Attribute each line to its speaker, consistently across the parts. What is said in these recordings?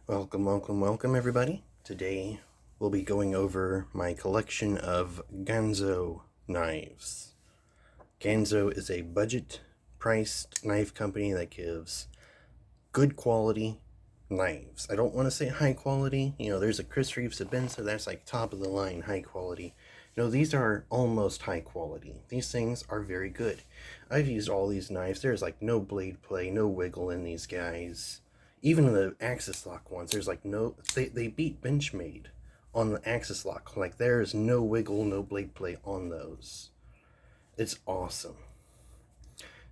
Speaker 1: Welcome everybody. Today we'll be going over my collection of Ganzo knives. Ganzo is a budget-priced knife company that gives good quality knives. I don't want to say high quality. There's a Chris Reeves Benzo that's like top of the line high quality. These are almost high quality. These things are very good. I've used all these knives. There's like no blade play, no wiggle in these guys. Even the axis lock ones, there's like they beat Benchmade on the axis lock. Like there's no wiggle, no blade play on those. It's awesome.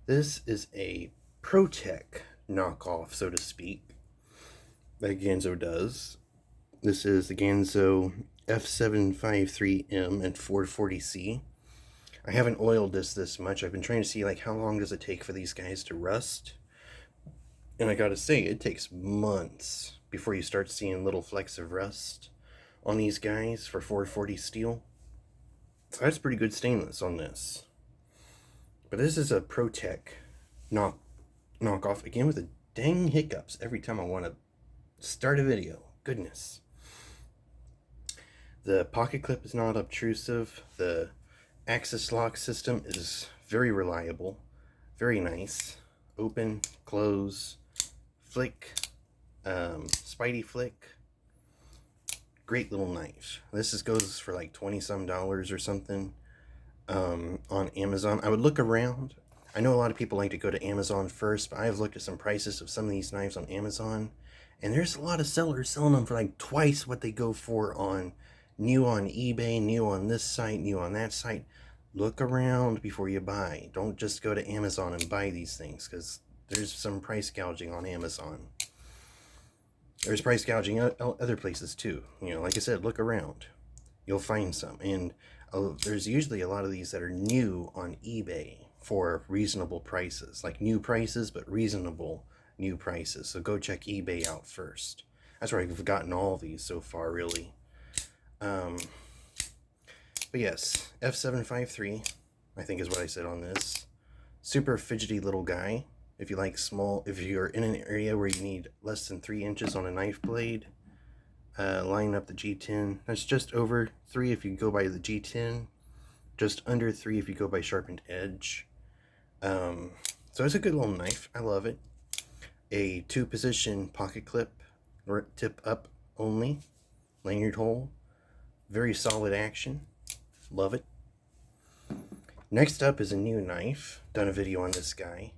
Speaker 1: This is a ProTech knockoff, so to speak, that Ganzo does. This is the Ganzo F753M and 440C. I haven't oiled this much. I've been trying to see like how long does it take for these guys to rust. And I gotta say, it takes months before you start seeing little flecks of rust on these guys for 440 steel. So that's pretty good stainless on this. But this is a ProTech knockoff, again with the dang hiccups every time I want to start a video. Goodness. The pocket clip is not obtrusive. The axis lock system is very reliable. Very nice. Open, close, flick, Spidey flick. Great little knife. This goes for like $20-some or something on Amazon. I would look around. I know a lot of people like to go to Amazon first, but I've looked at some prices of some of these knives on Amazon, and there's a lot of sellers selling them for like twice what they go for on new on eBay, new on this site, new on that site. Look around before you buy. Don't just go to Amazon and buy these things, because there's some price gouging on Amazon. There's price gouging other places too. Like I said, look around. You'll find some. And there's usually a lot of these that are new on eBay for reasonable prices. Like new prices, but reasonable new prices. So go check eBay out first. That's where I've gotten all these so far, really. But yes, F753, I think is what I said on this. Super fidgety little guy. If you like if you're in an area where you need less than 3 inches on a knife blade, line up the G10. That's just over 3 if you go by the G10. Just under 3 if you go by sharpened edge. So it's a good little knife. I love it. A 2-position pocket clip, tip up only, lanyard hole. Very solid action. Love it. Next up is a new knife. Done a video on this guy.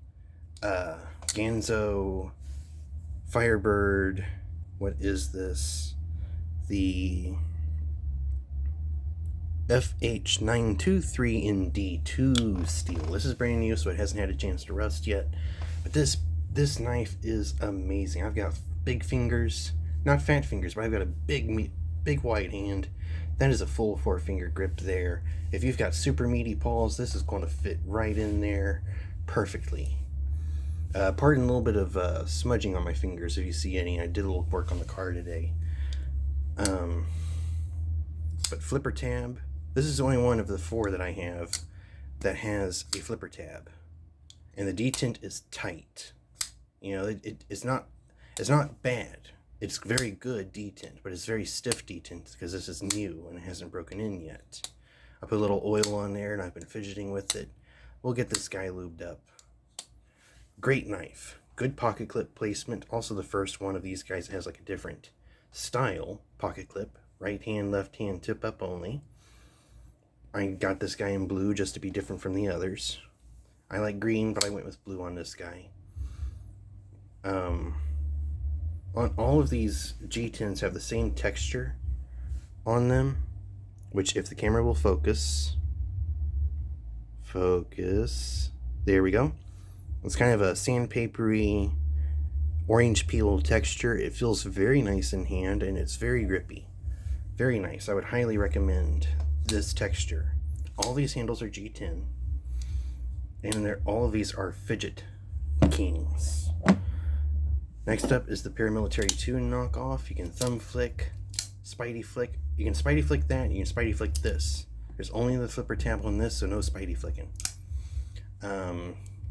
Speaker 1: Ganzo Firebird. What is this? The FH923 in D2 steel. This is brand new, so it hasn't had a chance to rust yet. But this knife is amazing. I've got big fingers, not fat fingers, but I've got a big wide hand. That is a full 4-finger grip there. If you've got super meaty paws, this is going to fit right in there perfectly. Pardon a little bit of smudging on my fingers if you see any. I did a little work on the car today. But flipper tab. This is the only one of the 4 that I have that has a flipper tab. And the detent is tight. It's not bad. It's very good detent, but it's very stiff detent because this is new and it hasn't broken in yet. I put a little oil on there and I've been fidgeting with it. We'll get this guy lubed up. Great knife. Good pocket clip placement. Also the first one of these guys has like a different style pocket clip. Right hand, left hand, tip up only. I got this guy in blue just to be different from the others. I like green, but I went with blue on this guy. On all of these G10s have the same texture on them, which if the camera will focus, there we go. It's kind of a sandpapery, orange peel texture. It feels very nice in hand and it's very grippy. Very nice. I would highly recommend this texture. All these handles are G10 and all of these are fidget kings. Next up is the Paramilitary 2 knockoff. You can thumb flick, Spidey flick. You can Spidey flick that, you can Spidey flick this. There's only the flipper tab on this, so no Spidey flicking.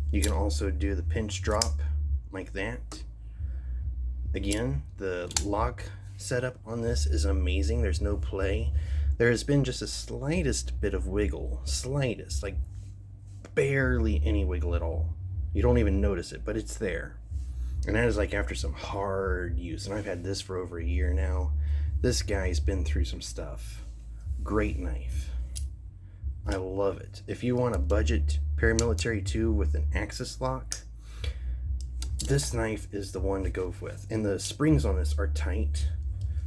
Speaker 1: You can also do the pinch drop like that. Again, the lock setup on this is amazing. There's no play. There has been just the slightest bit of wiggle. Slightest, like barely any wiggle at all. You don't even notice it, but it's there. And that is like after some hard use. And I've had this for over a year now. This guy's been through some stuff. Great knife. I love it. If you want a budget Paramilitary 2 with an axis lock, this knife is the one to go with. And the springs on this are tight.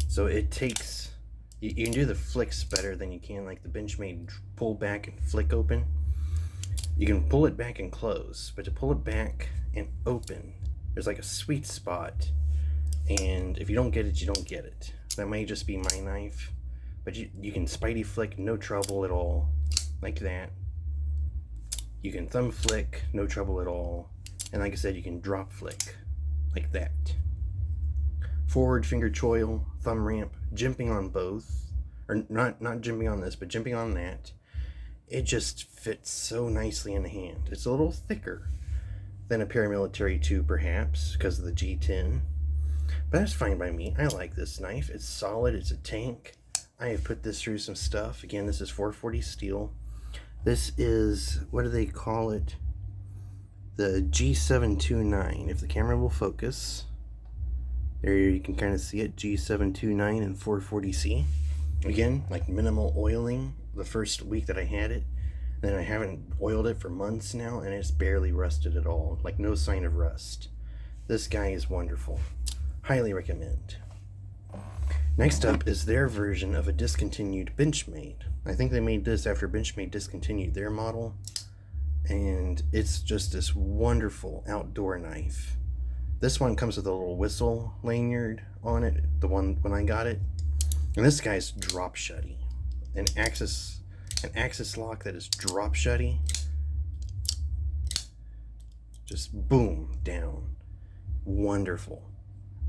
Speaker 1: So it takes... You can do the flicks better than you can like the Benchmade pull back and flick open. You can pull it back and close. But to pull it back and open, there's like a sweet spot. And if you don't get it, you don't get it. That might just be my knife. But you can spidey flick, no trouble at all. Like that. You can thumb flick, no trouble at all. And like I said, you can drop flick. Like that. Forward finger choil, thumb ramp, jimping on both. Or not jimping on this, but jimping on that. It just fits so nicely in the hand. It's a little thicker than a Paramilitary 2 perhaps, because of the G10. But that's fine by me. I like this knife. It's solid, it's a tank. I have put this through some stuff. Again, this is 440 steel. This is, what do they call it? The G729, if the camera will focus. There you can kind of see it, G729 and 440C. Again, like minimal oiling the first week that I had it. Then I haven't oiled it for months now, and it's barely rusted at all. Like no sign of rust. This guy is wonderful. Highly recommend. Next up is their version of a discontinued Benchmade. I think they made this after Benchmade discontinued their model. And it's just this wonderful outdoor knife. This one comes with a little whistle lanyard on it, the one when I got it. And this guy's drop shutty. An axis lock that is drop shutty. Just boom, down. Wonderful.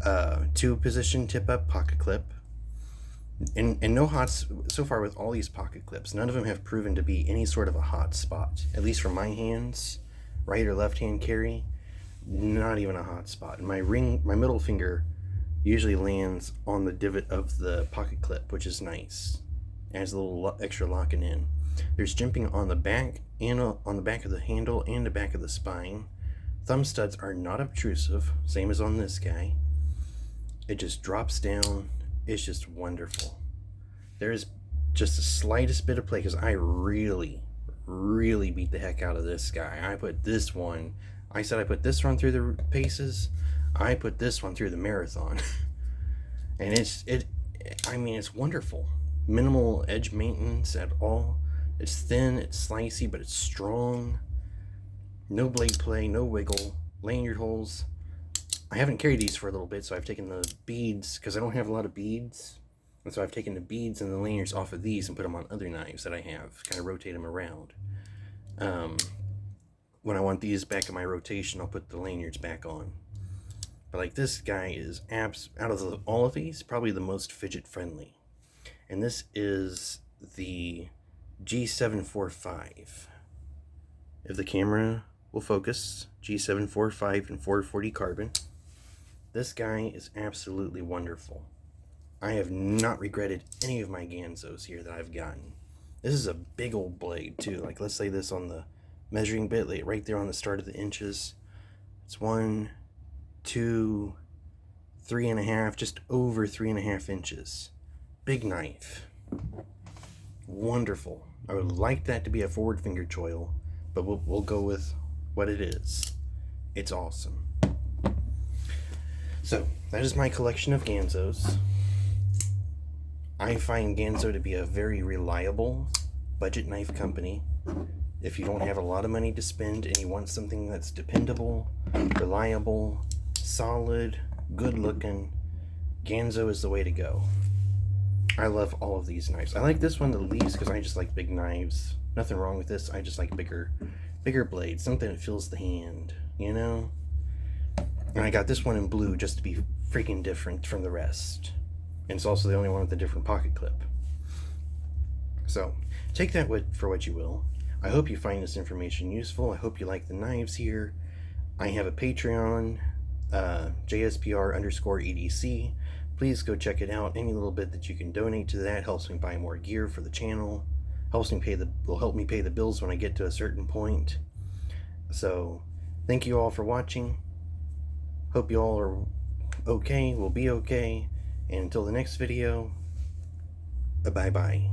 Speaker 1: 2-position tip-up pocket clip. And no hots so far with all these pocket clips. None of them have proven to be any sort of a hot spot. At least for my hands, right or left hand carry, not even a hot spot. And my middle finger usually lands on the divot of the pocket clip, which is nice. Adds a little extra locking in. There's jimping on the back and on the back of the handle and the back of the spine. Thumb studs are not obtrusive, same as on this guy. It just drops down. It's just wonderful. There's just the slightest bit of play because I really beat the heck out of this guy. I put this one through the paces. I put this one through the marathon. And it's wonderful. Minimal edge maintenance at all. It's thin, it's slicey, but it's strong. No blade play, no wiggle. Lanyard holes. I haven't carried these for a little bit, so I've taken the beads, because I don't have a lot of beads. And so I've taken the beads and the lanyards off of these and put them on other knives that I have. Kind of rotate them around. When I want these back in my rotation, I'll put the lanyards back on. But like this guy is, out of all of these, probably the most fidget friendly. And this is the G745. If the camera will focus, G745 and 440 carbon. This guy is absolutely wonderful. I have not regretted any of my Ganzos here that I've gotten. This is a big old blade too. Like let's say this on the measuring bit, like right there on the start of the inches. It's 1, 2, 3.5, just over 3.5 inches. Big knife. Wonderful. I would like that to be a forward finger choil, but we'll go with what it is. It's awesome. So, that is my collection of Ganzos. I find Ganzo to be a very reliable budget knife company. If you don't have a lot of money to spend and you want something that's dependable, reliable, solid, good looking, Ganzo is the way to go. I love all of these knives. I like this one the least because I just like big knives. Nothing wrong with this. I just like bigger blades. Something that fills the hand, you know? And I got this one in blue just to be freaking different from the rest. And it's also the only one with a different pocket clip. So, take that for what you will. I hope you find this information useful. I hope you like the knives here. I have a Patreon JSPR_EDC. Please go check it out. Any little bit that you can donate to that helps me buy more gear for the channel. Will help me pay the bills when I get to a certain point. So, thank you all for watching. Hope you all are okay, will be okay. And until the next video, bye-bye.